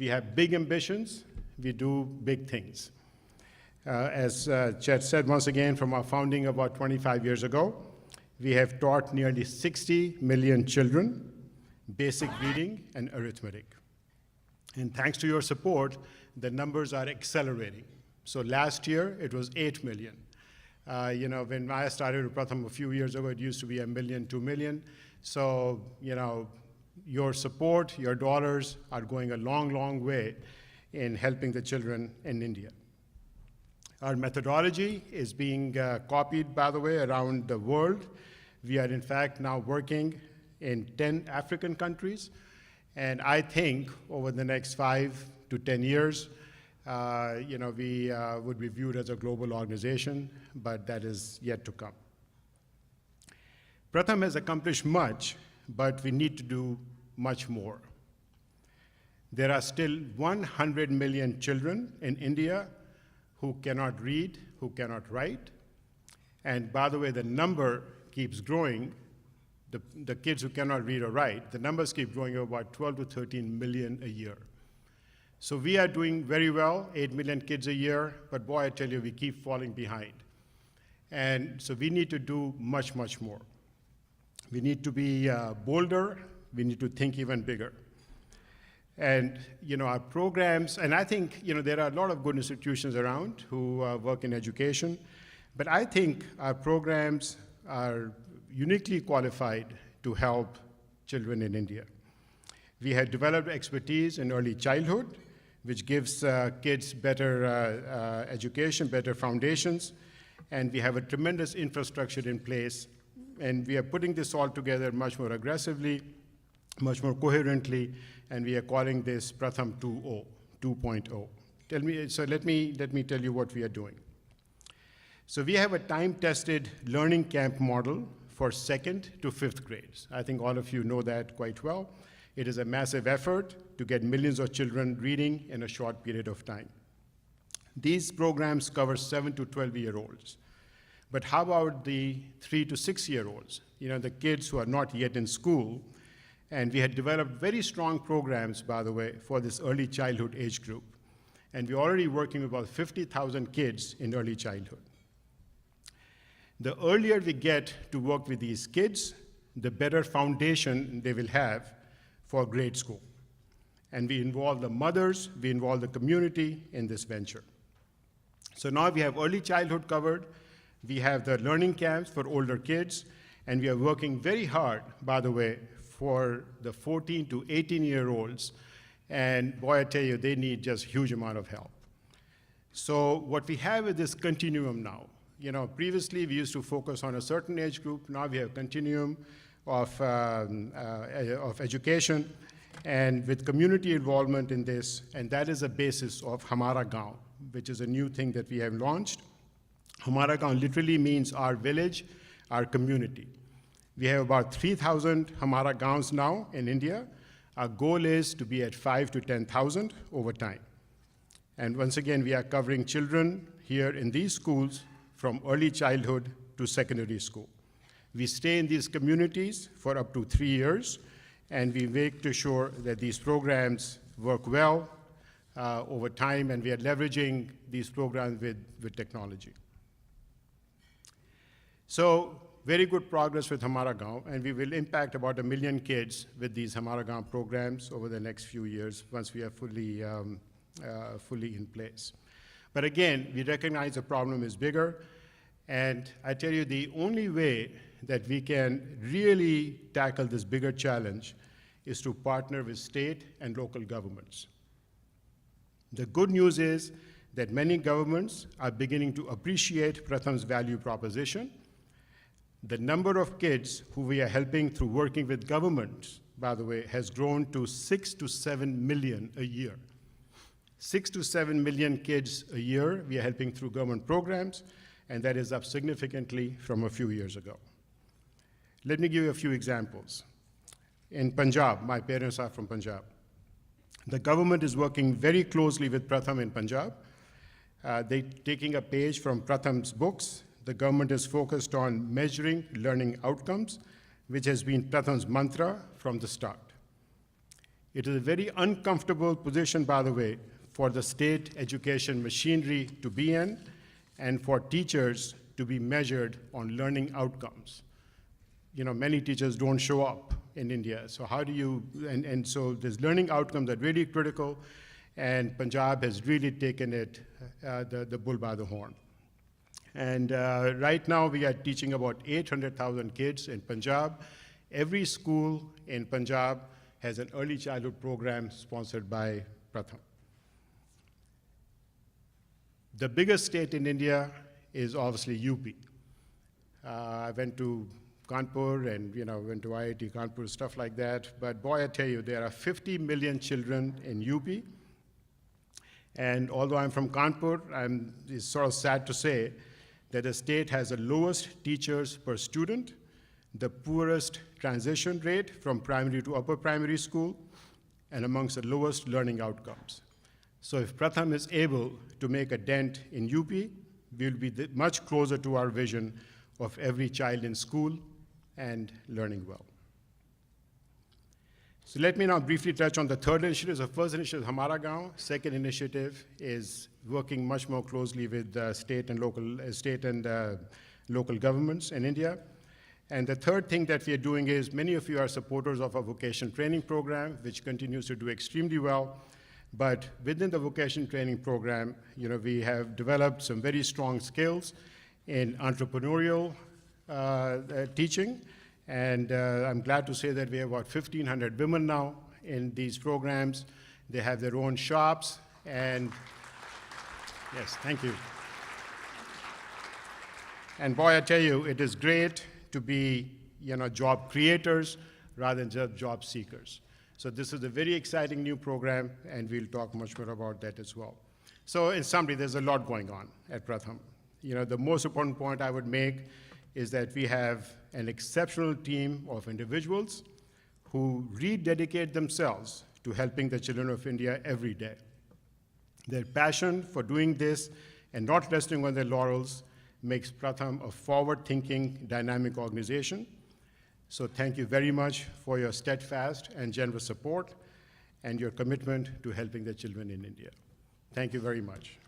We have big ambitions. We do big things. As Chet said once again, from our founding about 25 years ago, we have taught nearly 60 million children basic reading and arithmetic. And thanks to your support, the numbers are accelerating. So last year, it was 8 million. When I started with Pratham a few years ago, it used to be 1 million, 2 million. So, your support, your dollars are going a long, long way in helping the children in India. Our methodology is being copied, by the way, around the world. We are, in fact, now working in 10 African countries. And I think over the next 5 to 10 years, we would be viewed as a global organization, but that is yet to come. Pratham has accomplished much, but we need to do much more. There are still 100 million children in India who cannot read, who cannot write. And by the way, the number keeps growing. The kids who cannot read or write, the numbers keep growing about 12 to 13 million a year. So we are doing very well, 8 million kids a year, but boy, I tell you, we keep falling behind. And so we need to do much, much more. We need to be bolder. We need to think even bigger. And our programs, and I think there are a lot of good institutions around who work in education, but I think our programs are uniquely qualified to help children in India. We have developed expertise in early childhood, which gives kids better education, better foundations, and we have a tremendous infrastructure in place, and we are putting this all together much more aggressively, much more coherently, and we are calling this Pratham 2.0. So let me tell you what we are doing. So we have a time-tested learning camp model for 2nd to 5th grades. I think all of you know that quite well. It is a massive effort to get millions of children reading in a short period of time. These programs cover 7 to 12-year-olds. But how about the 3 to 6-year-olds? The kids who are not yet in school. And we had developed very strong programs, by the way, for this early childhood age group. And we're already working with about 50,000 kids in early childhood. The earlier we get to work with these kids, the better foundation they will have for grade school. And we involve the mothers, we involve the community in this venture. So now we have early childhood covered, we have the learning camps for older kids, and we are working very hard, by the way, for the 14 to 18-year-olds. And boy, I tell you, they need just a huge amount of help. So what we have is this continuum now. Previously we used to focus on a certain age group. Now we have continuum of education and with community involvement in this, and that is the basis of Hamara Gaon, which is a new thing that we have launched. Hamara Gaon literally means our village, our community. We have about 3,000 Hamara Gaons now in India. Our goal is to be at 5 to 10,000 over time. And once again, we are covering children here in these schools from early childhood to secondary school. We stay in these communities for up to 3 years, and we make sure that these programs work well over time, and we are leveraging these programs with technology. So very good progress with Hamara Gaon, and we will impact about 1 million kids with these Hamara Gaon programs over the next few years once we are fully in place. But again, we recognize the problem is bigger, and I tell you, the only way that we can really tackle this bigger challenge is to partner with state and local governments. The good news is that many governments are beginning to appreciate Pratham's value proposition. The number of kids who we are helping through working with governments, by the way, has grown to 6 to 7 million a year. 6 to 7 million kids a year we are helping through government programs, and that is up significantly from a few years ago. Let me give you a few examples. In Punjab, my parents are from Punjab. The government is working very closely with Pratham in Punjab. They're taking a page from Pratham's books. The government is focused on measuring learning outcomes, which has been Pratham's mantra from the start. It is a very uncomfortable position, by the way, for the state education machinery to be in and for teachers to be measured on learning outcomes. You know, many teachers don't show up in India. So how do you, and so these learning outcomes are really critical, and Punjab has really taken it, the bull by the horn. And right now we are teaching about 800,000 kids in Punjab. Every school in Punjab has an early childhood program sponsored by Pratham. The biggest state in India is obviously UP. I went to Kanpur and went to IIT Kanpur, stuff like that. But boy, I tell you, there are 50 million children in UP. And although I'm from Kanpur, it's sort of sad to say that the state has the lowest teachers per student, the poorest transition rate from primary to upper primary school, and amongst the lowest learning outcomes. So if Pratham is able to make a dent in UP, we'll be much closer to our vision of every child in school and learning well. So let me now briefly touch on the third initiative. The first initiative is Hamara Gaon. Second initiative is working much more closely with state and local governments in India. And the third thing that we are doing is, many of you are supporters of our vocation training program, which continues to do extremely well. But within the vocation training program, we have developed some very strong skills in entrepreneurial teaching. And I'm glad to say that we have about 1,500 women now in these programs. They have their own shops, and yes, thank you. And boy, I tell you, it is great to be job creators rather than just job seekers. So this is a very exciting new program, and we'll talk much more about that as well. So in summary, there's a lot going on at Pratham. The most important point I would make is that we have an exceptional team of individuals who rededicate themselves to helping the children of India every day. Their passion for doing this and not resting on their laurels makes Pratham a forward-thinking, dynamic organization. So thank you very much for your steadfast and generous support and your commitment to helping the children in India. Thank you very much.